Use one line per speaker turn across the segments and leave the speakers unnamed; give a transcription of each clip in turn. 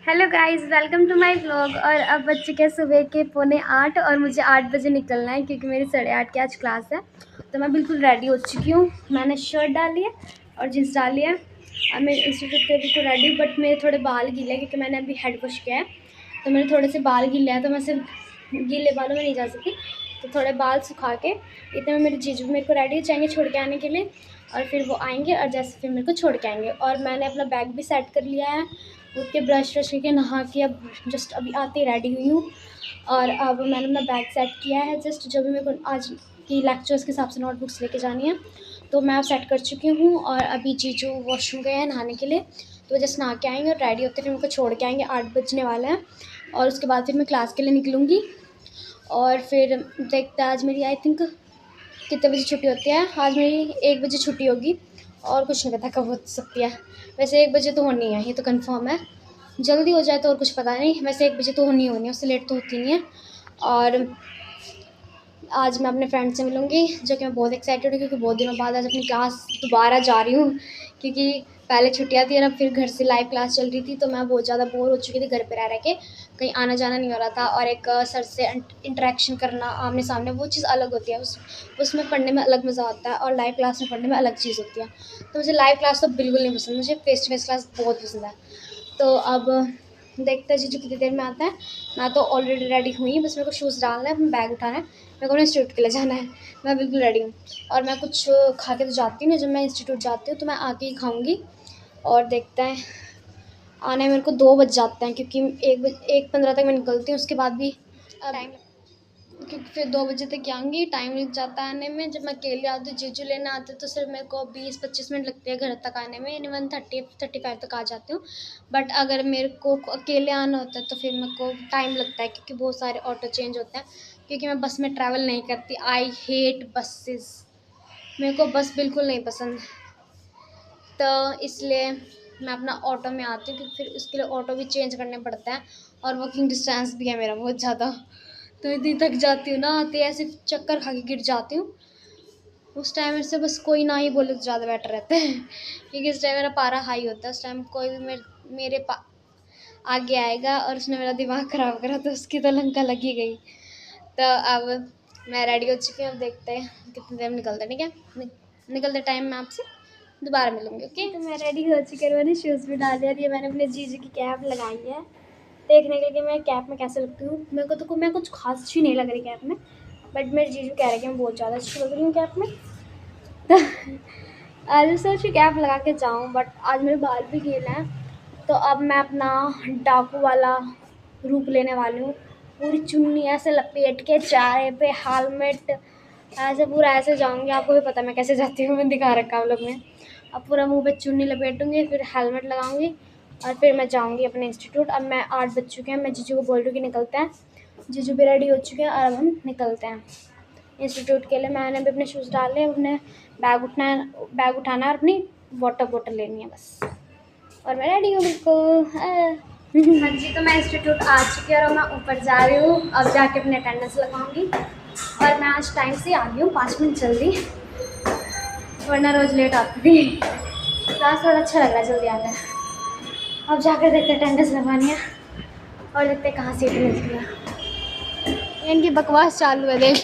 Hello guys, welcome to my vlog. और अब बज चुके हैं सुबह के 7:45 और मुझे 8 बजे निकलना है क्योंकि मेरी 8:30 की आज क्लास है। तो मैं बिल्कुल रेडी हो चुकी हूँ। मैंने शर्ट डाली है और जीन्स डाली है। अब मैं इंस्टीट्यूट पे बिल्कुल रेडी हूँ, बट मेरे थोड़े बाल गीले हैं क्योंकि मैंने अभी हेड वॉश किया है। तो मेरे थोड़े से बाल गीले हैं, तो मैं सिर्फ गीले बालों में नहीं जा सकती। तो थोड़े बाल सुखा के इतने में मेरे जीजू मेरे को रेडी हो जाएंगे छोड़ के आने के लिए। और फिर वो आएंगे और जैसे फिर मेरे को छोड़ के आएंगे। और मैंने अपना बैग भी सेट कर लिया है, उठ के ब्रश व्रश करके नहा के अब जस्ट अभी आते ही रेडी हुई हूँ। और अब मैंने अपना बैग सेट किया है, जस्ट जो भी मेरे को आज की लेक्चर्स के हिसाब से नोटबुक्स लेके जानी है तो मैं अब सेट कर चुकी हूँ। और अभी जीजू वॉशरूम गए हैं नहाने के लिए, तो जस्ट नहा के आएंगे और रेडी होते फिर मेरे को छोड़ के आएंगे। 8 बजने वाले हैं और उसके बाद फिर मैं क्लास के लिए निकलूँगी। और फिर देखते हैं आज मेरी आई थिंक कितने बजे छुट्टी होती है। आज मेरी 1 बजे छुट्टी होगी और कुछ नहीं पता कब हो सकती है। वैसे 1 बजे तो होनी है, ये तो कंफर्म है। जल्दी हो जाए तो और कुछ पता नहीं, वैसे 1 बजे तो होनी है, उससे लेट तो होती नहीं है। और आज मैं अपने फ्रेंड से मिलूँगी, जो कि मैं बहुत एक्साइटेड हूँ क्योंकि बहुत दिनों बाद आज अपनी क्लास दोबारा जा रही हूँ। क्योंकि पहले छुट्टियाँ थी और अब फिर घर से लाइव क्लास चल रही थी, तो मैं बहुत ज़्यादा बोर हो चुकी थी घर पे रह के। कहीं आना जाना नहीं हो रहा था और एक सर से इंटरेक्शन करना आमने सामने, वो चीज़ अलग होती है। उसमें पढ़ने में अलग मज़ा आता है और लाइव क्लास में पढ़ने में अलग चीज़ होती है। तो मुझे लाइव क्लास तो बिल्कुल नहीं पसंद, मुझे फेस टू फेस क्लास बहुत पसंद है। तो अब देखते हैं जीजू कितनी देर में आता है। मैं तो ऑलरेडी रेडी हुई, बस मेरे को शूज़ डालना है, अपना बैग उठाना है, मेरे को अपने इंस्टीट्यूट के लिए जाना है। मैं बिल्कुल रेडी हूँ और मैं कुछ खा के तो जाती नहीं, जब मैं इंस्टीट्यूट जाती हूँ तो मैं आके ही खाऊँगी। और देखते हैं, आने मेरे को 2 बज जाते हैं क्योंकि 1:15 तक मैं निकलती हूँ। उसके बाद भी टाइम, क्योंकि फिर 2 बजे तक आऊँगी, टाइम लग जाता है आने में। जब मैं अकेले आती हूँ, जीजू लेने आते तो सिर्फ मेरे को 20-25 मिनट लगते हैं घर तक आने में, यानी 1:30-1:35 तक आ जाती हूँ। बट अगर मेरे को अकेले आना होता है तो फिर मेरे को टाइम लगता है क्योंकि बहुत सारे ऑटो चेंज होते हैं। क्योंकि मैं बस में ट्रैवल नहीं करती, आई हेट बसेस, मेरे को बस बिल्कुल नहीं पसंद। तो इसलिए मैं अपना ऑटो में आती हूँ क्योंकि फिर उसके लिए ऑटो भी चेंज करने पड़ते हैं और वॉकिंग डिस्टेंस भी है मेरा बहुत ज़्यादा। तो इतनी थक जाती हूँ ना, आते ऐसे चक्कर खा के गिर जाती हूँ। उस टाइम मेरे से बस कोई ना ही बोले तो ज़्यादा बेटर रहता है क्योंकि उस टाइम मेरा पारा हाई होता है। उस टाइम कोई भी मेरे आगे आएगा और उसने मेरा दिमाग ख़राब करा तो उसकी तो लंका लगी गई। तो अब मैं रेडी हो चुकी हूँ, अब देखते हैं कितनी देर में निकलते हैं। ठीक है, निकलते टाइम मैं आपसे दोबारा मिलूँगी। ओके, तो मैं रेडी हो चुकी हूँ, मैंने शूज़ भी डाल दिया। ये मैंने अपने जीजू की कैप लगाई है देखने के लिए मैं कैप में कैसे लगती हूँ। मेरे को तो मैं कुछ खास अच्छी नहीं लग रही कैप में, बट मेरे जीजू कह रहे कि मैं बहुत ज़्यादा अच्छी लग रही हूँ कैप में। तो आज सोची कैप लगा के जाऊँ, बट आज मेरे बाल भी गीले हैं। तो अब मैं अपना डाकू वाला रूप लेने वाली हूँ। पूरी चुन्नी ऐसे लपेट के, चारे पे हेलमेट, ऐसे पूरा ऐसे जाऊँगी। आपको भी पता मैं कैसे जाती हूँ, मैं दिखा रखा आप लोग में। अब पूरा मुँह पे चुन्नी लपेटूँगी, फिर हेलमेट लगाऊँगी और फिर मैं जाऊँगी अपने इंस्टीट्यूट। अब मैं 8 बज चुके हैं, मैं जीजू को बोल रही हूँ कि निकलते हैं। जीजू भी रेडी हो चुके हैं और अब हम निकलते हैं इंस्टीट्यूट के लिए। मैंने भी अपने शूज़ डाले, अपने बैग उठाना है और अपनी वाटर बोतल लेनी है बस। और मैं रेडी हूँ बिल्कुल। हाँ जी, तो मैं इंस्टीट्यूट आ चुकी हूँ और मैं ऊपर जा रही हूँ। अब जाके अपनी अटेंडेंस लगाऊंगी। और मैं आज टाइम से आ गई हूँ, 5 मिनट जल्दी, वरना रोज़ लेट आती थी। क्लास थोड़ा अच्छा लग रहा है जल्दी आना है। अब जाकर देखते अटेंडेंस लगवानी है और देखते कहाँ सीट मिलती है। इनकी बकवास चालू है, देख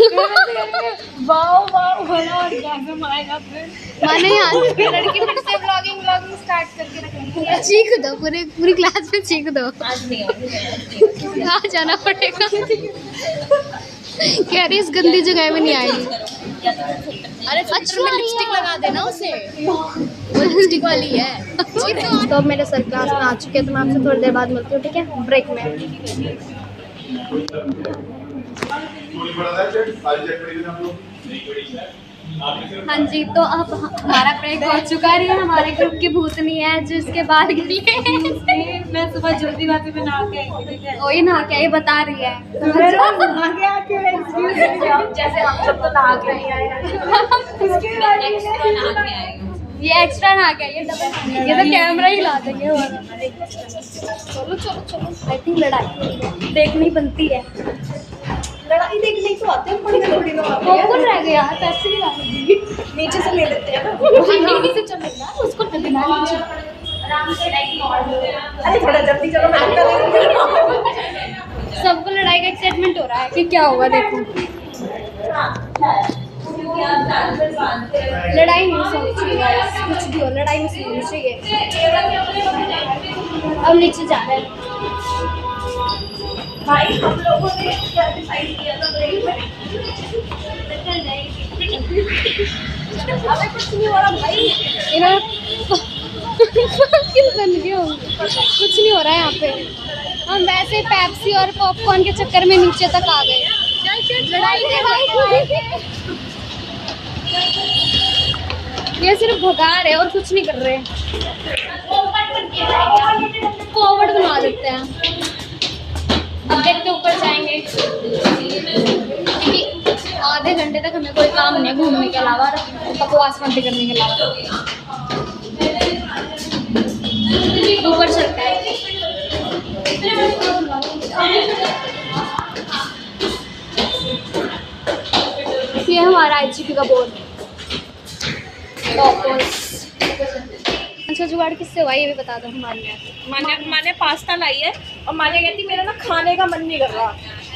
वाओ वाओ होना और कैसे मारेगा फिर
माने यहाँ
लड़की फिर से व्लॉगिंग स्टार्ट करके रखेंगे।
चीख दो, पूरी क्लास में चीख दो।
आज नहीं
आ जाना पड़ेगा। कह रही इस गंदी जगह में नहीं आएगी।
अरे अच्छा में लिपस्टिक लगा देना उसे, वो लिपस्टिक वाली है।
तो अब मेरे सर क्लास में आ चुके हैं, तो मैं आपसे थोड़ी देर बाद मिलती हूँ, ठीक है, ब्रेक में। हाँ जी, तो अब हमारा ब्रेक हो चुका है। हमारे ग्रुप की भूतनी है जो इसके बाल गिरे।
मैं सुबह जल्दी बातें में नहा के आई थी,
वही नहा के आई बता रही है।
जैसे हम सब तो नहा के नहीं आए,
ये एक्स्ट्रा नहा के आई है, ये तो कैमरा ही ला देंगे। चलो चलो चलो, आई थिंक लड़ाई देखनी बनती है।
लड़ाई देखने तो आते हैं, बड़ी थोड़ी लोग आते हैं।
कौन रह गया, पैसे भी ला देंगे,
नीचे से ले लेते हैं ना,
नीचे से चलेगा उसको बिना नीचे।
अरे थोड़ा जल्दी चलो, मैं
सबको लड़ाई का एक्साइटमेंट हो रहा है कि क्या होगा। देखो लड़ाई नहीं सुननी चाहिए guys, कुछ भी हो लड़ाई नहीं सुननी चाहिए। अब नीचे जा रहे हैं।
भाई हम लोगों ने क्या डिसाइड किया था ब्रेक में? अबे कुछ नहीं हो रहा भाई,
किस बन गए हो? कुछ नहीं हो रहा है यहाँ पे। हम वैसे पेप्सी और पॉपकॉर्न के चक्कर में नीचे तक आ गए। लड़ाई के भाई ये सिर्फ भगा रहे हैं और कुछ नहीं कर रहे। फॉरवर्ड बनवा देते हैं। अब देखते ऊपर जाएंगे क्योंकि आधे घंटे तक हमें कोई काम नहीं है घूमने के अलावा और बकवास मस्ती करने के अलावा। ऊपर चलते हैं। ये हमारा IGP का बोर्ड। अच्छा जुगाड़ किससे हुआ ये भी बता दो हमारे।
माने पास्ता लाई है और माने कहती मेरा ना खाने का मन नहीं कर रहा।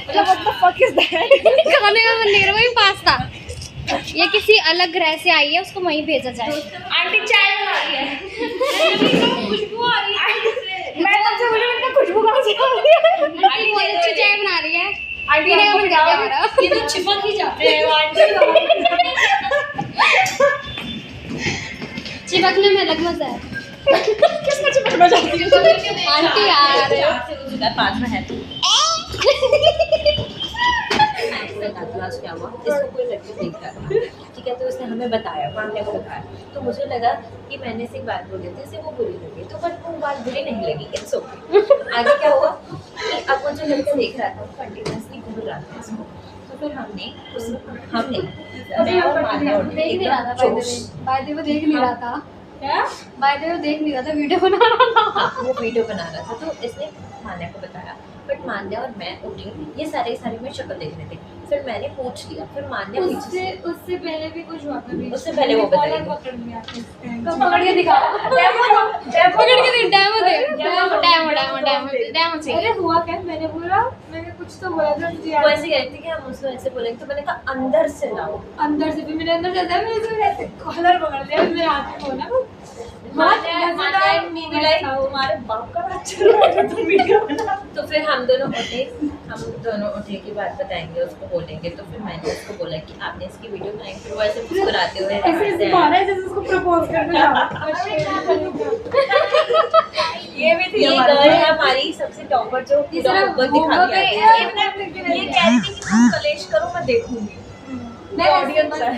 मतलब what the fuck is that?
खाने का मन नहीं कर रहा वही पास्ता। ये किसी अलग ग्रह से आई है, उसको वहीं भेजा जाए।
आंटी चाय बना रही है। खुशबू आ रही है। मैं तब से बोली मैंने खुशबू कहाँ से आ रही है?
आंटी बहुत अच्छी चाय बना रही है।
आंटी
पीने का मन कर गया हमारा।
ये तो चिपक ही जाते हैं आंटी।
चिपकने में अलग मजा है।
किसमें चिपकना चाहती है?
आंटी यार
पास में है तू।
क्लास क्या हुआ, इसको कोई लड़की देख रहा था, ठीक है, तो उसने हमें बताया, मामले को बताया, तो मुझे लगा कि मैंने इसे एक बात बोली थी, इसे वो बुरी लगी, तो बट वो बात बुरी नहीं लगी, इट्स ओके। आगे क्या हुआ कि अब वो जो लड़का देख रहा था वो कंटिन्यूसली घूर रहा था इसको, तो फिर हमने मैं और मान्या
देख नहीं रहा था। बाय द वे देख नहीं रहा था।
क्या?
बाय द वे देख नहीं रहा था, वीडियो बना रहा था।
हाँ, वो वीडियो बना रहा था, तो इसने मान्या को बताया, बट मान्या और मैं उठी, ये सारे में शक्ल देख रहे थे, फिर मैंने पूछ लिया, फिर मान्या पीछे
उससे पहले भी कुछ हुआ था।
उससे पहले वो बताएगी।
पकड़ के दिखा। पकड़ के दिख डेमो दे। डेमो चाहिए।
हुआ क्या? मैंने कुछ तो बोला था मुझे
वो ऐसे कहती थी कि हम उसको ऐसे बोलेंगे, तो मैंने कहा अंदर से लाओ।
अंदर से भी मैंने अंदर जाता है, मैंने इसको ऐसे कॉलर पकड़ लिया, मेरे हाथ में बोला
तुम्हारे बाप का बच्चा तुम वीडियो बना। तो फिर हम दोनों उठे की बात बताएंगे, उसको बोलेंगे, तो फिर मैंने उसको बोला कि आपने इसकी वीडियो बनाई, फिर वो ऐसे मुस्कुराते हुए
ऐसे मारा है जैसे उसको प्रपोज करना चाहा। ये भी थी
ये गर्ल है हमारी सबसे टॉपर जो पूरा ऊपर दिखा दिया।
ये कहती कि तुम कलेश करो, मैं देखूंगी। ऑडियंस है।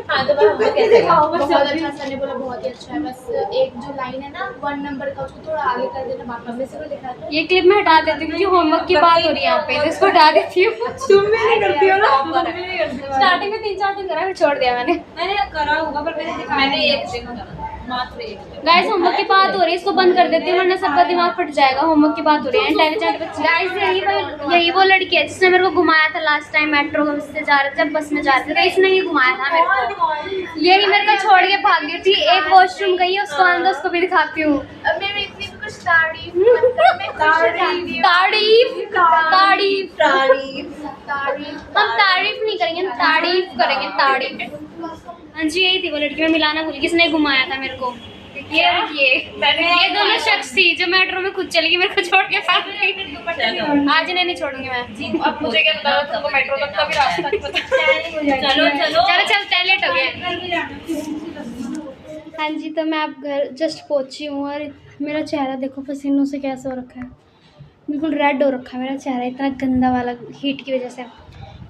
हाँ तो मैं कैसे
बहुत अच्छा सर ने बोला, बहुत ही अच्छा है, बस एक जो लाइन है ना 1 नंबर का उसको थोड़ा आगे कर देना, बाकी में से वो दिखा दो।
ये क्लिप में हटा देती हूँ क्योंकि होमवर्क की बात हो रही है यहाँ पे, तो इसको हटा देती हूँ।
तुम भी नहीं करती हो ना?
स्टार्टिंग में 3-4 दिन करा, फिर छोड़ दिया मैंने।
करा होगा पर मैंने एक दिन करा, मात्र एक दिन।
गाइस होमवर्क की बात हो रही है, इसको बंद कर देती हूँ वरना सबका दिमाग फट जाएगा। होमवर्क की बात हो रही है, इंटेलिजेंट बच्चे। गाइस यही वो लड़की है जिसने मेरे को घुमाया था लास्ट टाइम, मेट्रो से जा रहे थे, बस में जा रहे थे, तो इसने ही घुमाया था मेरे को। यही मेरे को छोड़ के भाग गई थी, एक वॉशरूम गई है, उसको अंदर उसको भी दिखाती हूँ।
अब मैं इतनी भी कुछ तारीफ
हम तारीफ नहीं करेंगे, हम तारीफ करेंगे, तारीफ। हाँ जी यही थी वो लड़की, मैं मिलाना भूल गई, किसने घुमाया था मेरे को। ये दोनों शख्स थी जो मेट्रो में खुद चली गई, मेरे को छोड़ के भाग गई। आज इन्हें नहीं छोड़ूंगी मैं।
अब मुझे क्या पता, तुमको मेट्रो तक का भी रास्ता नहीं पता।
चलो टॉयलेट हो गया। हाँ जी तो मैं अब घर जस्ट पहुंची हूँ और मेरा चेहरा देखो पसीनों से कैसा हो रखा है, बिल्कुल रेड हो रखा है मेरा चेहरा, इतना गंदा वाला हीट की वजह से।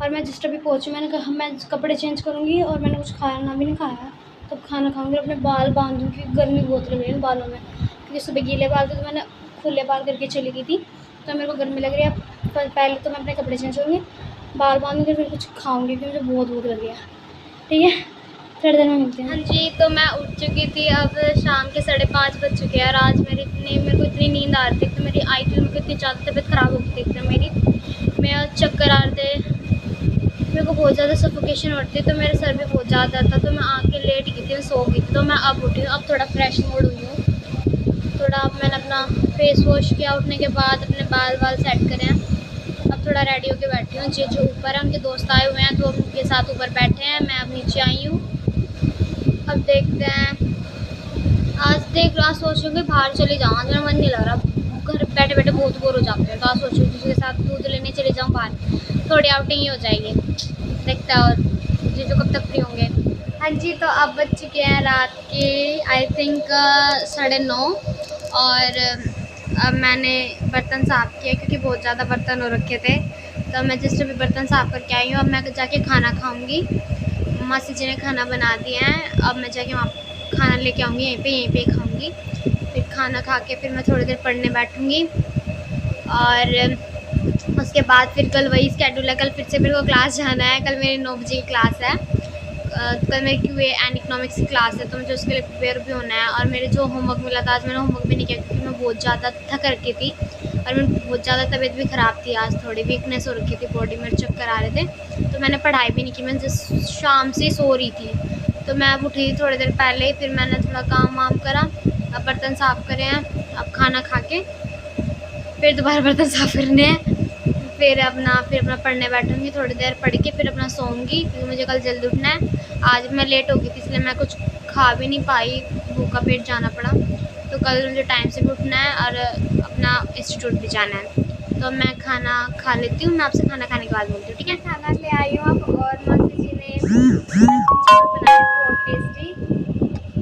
और मैं जस्ट अभी पहुंची, मैंने कहा मैं कपड़े चेंज करूँगी और मैंने कुछ खाना भी नहीं खाया, तब खाना खाऊंगी, अपने बाल बांधूंगी, गर्मी बहुत लग रही है बालों में, क्योंकि सुबह गीले बाल थे तो मैंने खुले बाल करके चली गई थी, तो मेरे को गर्मी लग रही है। पहले तो मैं अपने कपड़े चेंज करूँगी, बाल बांधूंगी, फिर कुछ खाऊंगी क्योंकि मुझे बहुत भूख लगी है। ठीक है थोड़ी देर में मिलते हैं। हाँ जी तो मैं उठ चुकी थी, अब शाम के 5:30 बज चुके हैं और आज मेरे को इतनी नींद आ रही थी, तो मेरी आई थी, मेरे को इतनी ज़्यादा तबीयत ख़राब हो गई थी एकदम मेरी, मेरा चक्कर आ रहे थे, मेरे को बहुत ज़्यादा सफोकेशन हो रही थी, तो मेरे सर भी बहुत ज़्यादा था, तो मैं आके लेट गई थी, सो गई थी, तो मैं अब उठी हूँ, अब थोड़ा फ्रेश मूड हुई हूँ। थोड़ा अब मैंने अपना फेस वॉश किया, उठने के बाद अपने बाल सेट करे हैं। अब थोड़ा रेडी होके बैठी हूँ। जी जो ऊपर है उनके दोस्त आए हुए हैं तो उनके साथ ऊपर बैठे हैं, मैं अब नीचे आई हूँ। अब देखते हैं, आज सोच रही हूँ कि बाहर चली जाऊँ, आज मेरा मन नहीं लग रहा, घर बैठे बैठे बहुत बोर हो जाते हैं। तो आज सोच रही हूँ किसी के साथ दूध लेने चले जाऊँ बाहर, थोड़ी आउटिंग ही हो जाएगी। देखते हैं और जी जो कब तक फ्री होंगे। हाँ जी, तो अब बज चुके हैं रात के आई थिंक 9:30 और अब मैंने बर्तन साफ़ किए क्योंकि बहुत ज़्यादा बर्तन हो रखे थे। तो मैं जस्ट अभी बर्तन साफ़ करके आई हूँ। अब मैं जाके खाना खाऊंगी। मासी जी ने खाना बना दिया है, अब मैं जाके वहाँ खाना लेके आऊँगी, यहीं पे खाऊंगी। फिर खाना खा के फिर मैं थोड़ी देर पढ़ने बैठूँगी और उसके बाद फिर कल वही स्केड्यूल है। कल फिर से मेरे को क्लास जाना है। कल मेरी 9 बजे की क्लास है। कल मेरी QA एंड इकनॉमिक्स की क्लास है, तो मुझे उसके लिए प्रिपेयर भी होना है। और मेरे जो होमवर्क मिला था आज मैंने होमवर्क भी नहीं किया क्योंकि मैं बहुत ज़्यादा थक रखी थी और मैं बहुत ज़्यादा तबीयत भी ख़राब थी। आज थोड़ी वीकनेस हो रखी थी बॉडी में, चक्कर आ रहे थे, तो मैंने पढ़ाई भी नहीं की। मैं जस्ट शाम से सो रही थी। तो मैं अब उठी थोड़ी देर पहले, फिर मैंने थोड़ा काम वाम करा। अब बर्तन साफ़ करे हैं, अब खाना खा के फिर दोबारा बर्तन साफ़ करने हैं। फिर अपना पढ़ने बैठूँगी, थोड़ी देर पढ़ के फिर अपना सोऊंगी क्योंकि मुझे कल जल्दी उठना है। आज मैं लेट हो गई थी इसलिए मैं कुछ खा भी नहीं पाई, भूखा पेट जाना पड़ा। तो कल मुझे टाइम से भी उठना है और अपना इंस्टीट्यूट भी जाना है। तो मैं खाना खा लेती हूँ, मैं आपसे खाना खाने के बाद बोलती हूँ, ठीक है। खाना ले आई हूँ अब और मासी जी ने चावल बनाए बहुत टेस्टी।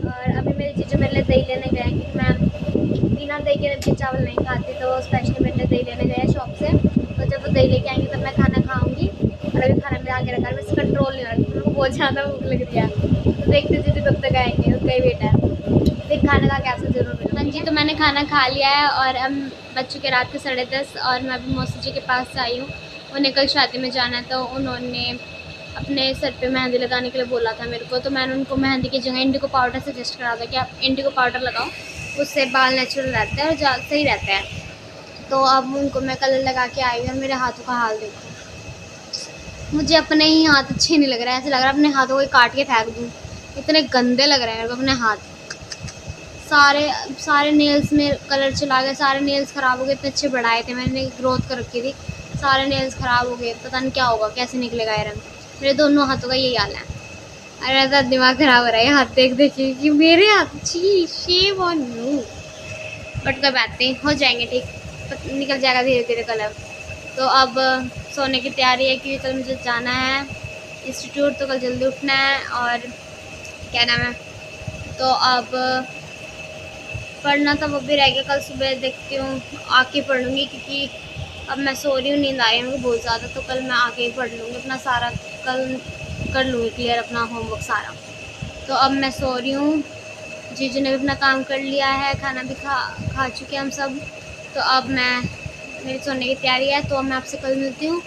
और अभी मेरी जीजू मेरे लिए दही लेने गए हैं क्योंकि मैं बिना दही के चावल नहीं खाती, तो वो स्पेशली मेरे लिए दही लेने गए हैं शॉप से। तो जब वो दही लेके आएंगे तब मैं खाना खाऊंगी। और अभी खाना मेरे आगे रखा है, मैं कंट्रोल नहीं रखती, मेरे को बहुत ज़्यादा भूख लग रही है। तो देखते जीजू कब तक आएंगे, उसका ही वेट है। फिर खाना खा के आपसे ज़रूर मिलूँगी। हाँ जी, तो मैंने खाना खा लिया है और अब बज चुके रात के 10:30 और मैं अभी मौसी जी के पास से आई हूँ। उन्हें कल शादी में जाना है, तो उन्होंने अपने सर पे मेहंदी लगाने के लिए बोला था मेरे को। तो मैंने उनको मेहंदी की जगह इंडिगो पाउडर सजेस्ट करा था कि आप इंडिगो पाउडर लगाओ, उससे बाल नेचुरल रहते हैं और सही रहता है। तो अब उनको मैं कलर लगा के आई हूँ और मेरे हाथों का हाल देखो। मुझे अपने ही हाथ अच्छे नहीं लग रहे हैं, ऐसे लग रहा है अपने हाथों को काट के फेंक दूँ, इतने गंदे लग रहे हैं मेरे को अपने हाथ। सारे नेल्स में कलर चला गया, सारे नेल्स ख़राब हो गए। इतने अच्छे बढ़ाए थे मैंने, ग्रोथ कर रखी थी, सारे नेल्स ख़राब हो गए। पता नहीं क्या होगा, कैसे निकलेगा ये रंग। मेरे दोनों हाथों का यही हाल है। अरे मेरा दिमाग ख़राब हो रहा है हाथ देख देखिए कि मेरे हाथ शेव ऑन यू। बट कोई बात नहीं, हो जाएंगे ठीक, निकल जाएगा धीरे धीरे कलर। तो अब सोने की तैयारी है क्योंकि कल मुझे जाना है इंस्टीट्यूट, तो कल जल्दी उठना है। और क्या नाम है, तो अब पढ़ना था वो भी रह गया, कल सुबह देखती हूँ आके पढ़ लूँगी क्योंकि अब मैं सो रही हूँ, नींद आ रही है मुझे बहुत ज़्यादा। तो कल मैं आके ही पढ़ लूँगी अपना सारा, कल कर लूँगी क्लियर अपना होमवर्क सारा। तो अब मैं सो रही हूँ। जीजू ने भी अपना काम कर लिया है, खाना भी खा चुके हैं हम सब। तो अब मेरी सोने की तैयारी है। तो मैं आपसे कल मिलती हूँ।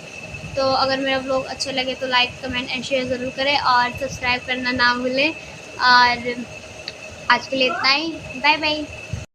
तो अगर मेरा व्लॉग अच्छा लगे तो लाइक कमेंट एंड शेयर ज़रूर करें और सब्सक्राइब करना ना भूलें। और आज के लिए इतना ही, बाय बाय।